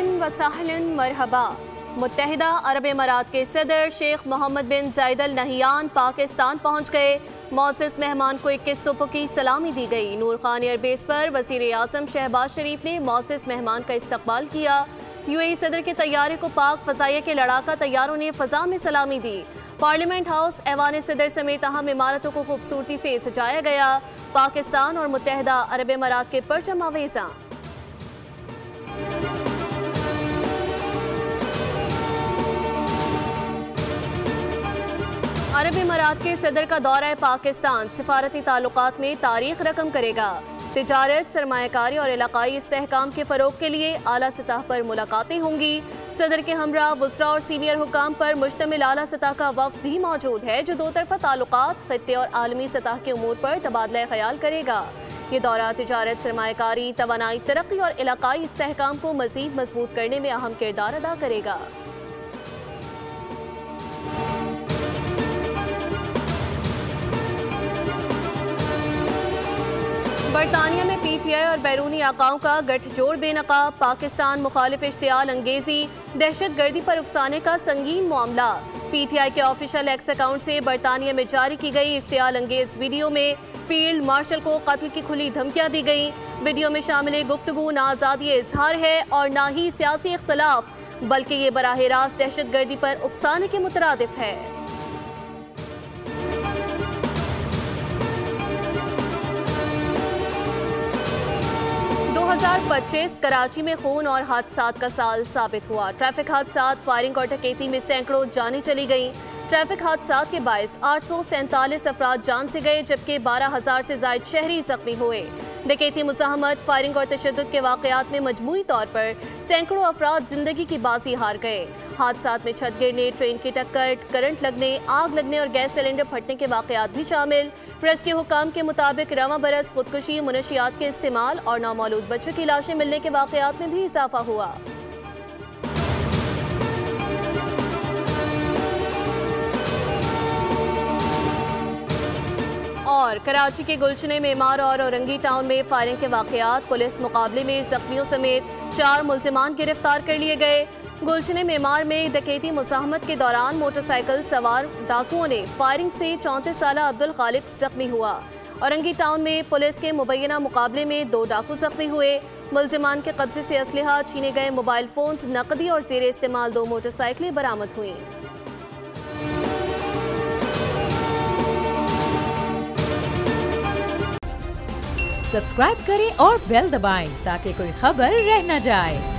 अहलन व सहलन मरहबा। मुत्तहिदा अरब अमारात के सदर शेख मोहम्मद बिन जायद अल नहियान पाकिस्तान पहुँच गए। मौसिस मेहमान को 21 तोपों की सलामी दी गई। नूर खान एयरबेस पर वज़ीर आज़म शहबाज शरीफ ने मौसिस मेहमान का इस्तकबाल किया। यूएई सदर के तैयारे को पाक फ़ज़ाइया के लड़ाका तैयारों ने फ़ज़ा में सलामी दी। पार्लियामेंट हाउस ऐवान सदर समेत अहम इमारतों को खूबसूरती से सजाया गया। पाकिस्तान और मुत्तहिदा अरब अमारात के परचम आवेज़ा। अरब अमारात के सदर का दौरा पाकिस्तान सिफारती ताल्लुकात में तारीख रकम करेगा। तिजारत, सरमायाकारी और इलाकाई इस्तेहकाम के फ़रोग के लिए आला सतह पर मुलाकातें होंगी। सदर के हमरा वुज़रा और सीनियर हुकाम पर मुश्तमिल आला सतह का वफ़द भी मौजूद है, जो दो तरफ़ा ताल्लुकात, ख़ित्ते और आलमी सतह के उमूर पर तबादला ख्याल करेगा। ये दौरा तिजारत, सरमायाकारी, तवानाई, तरक्की और इलाकाई इस्तेहकाम को मज़ीद मजबूत करने में अहम किरदार अदा करेगा। बरतानिया में पीटीआई और बैरूनी आकाओं का गठजोड़ बेनकाब। पाकिस्तान मुखालिफ इश्तियाल अंगेजी, दहशत गर्दी पर उकसाने का संगीन मामला। पीटीआई के ऑफिशियल एक्स अकाउंट से बरतानिया में जारी की गई इश्तियाल अंगेज वीडियो में फील्ड मार्शल को कत्ल की खुली धमकियां दी गई। वीडियो में शामिल गुफ्तगू ना आज़ादी इजहार है और ना ही सियासी इख्तलाफ, बल्कि ये बराह रास्त दहशत गर्दी पर उकसाने के मुतरादिफ है। 2025 कराची में खून और हादसात का साल साबित हुआ। ट्रैफिक हादसात, फायरिंग और डकैती में सैकड़ों जानें चली गईं। ट्रैफिक हादसात के बायस 847 अफराद जान से गए, जबकि 12,000 से जायद शहरी जख्मी हुए। डकैती, मुज़ाहमत, फायरिंग और तशद्दुद के वाक़यात में मजमूई तौर पर सैकड़ों अफराद जिंदगी की बाजी हार गए। हादसात में छत गिरने, ट्रेन की टक्कर, करंट लगने, आग लगने और गैस सिलेंडर फटने के वाक़यात भी शामिल। रेस्क्यू हुकाम के मुताबिक रवां बरस खुदकुशी, मुनशियात के इस्तेमाल और नामौलूद बच्चों की लाशें मिलने के वाक़यात में भी इजाफा हुआ। और कराची के गुलशने मेमार और औरंगी टाउन में फायरिंग के वाक़यात। पुलिस मुकाबले में जख्मियों समेत 4 मुल्जिमान गिरफ्तार कर लिए गए। गुलशने मेमार में डकैती मुज़ाहमत के दौरान मोटरसाइकिल सवार डाकुओं ने फायरिंग से 34 साला अब्दुल खालिक जख्मी हुआ। औरंगी टाउन में पुलिस के मुबैना मुकाबले में 2 डाकू जख्मी हुए। मुल्जिमान के कब्जे से असलहा, छीने गए मोबाइल फोन्स, नकदी और ज़ेर इस्तेमाल 2 मोटरसाइकिलें बरामद हुई। सब्सक्राइब करें और बेल दबाएं ताकि कोई खबर रह न जाए।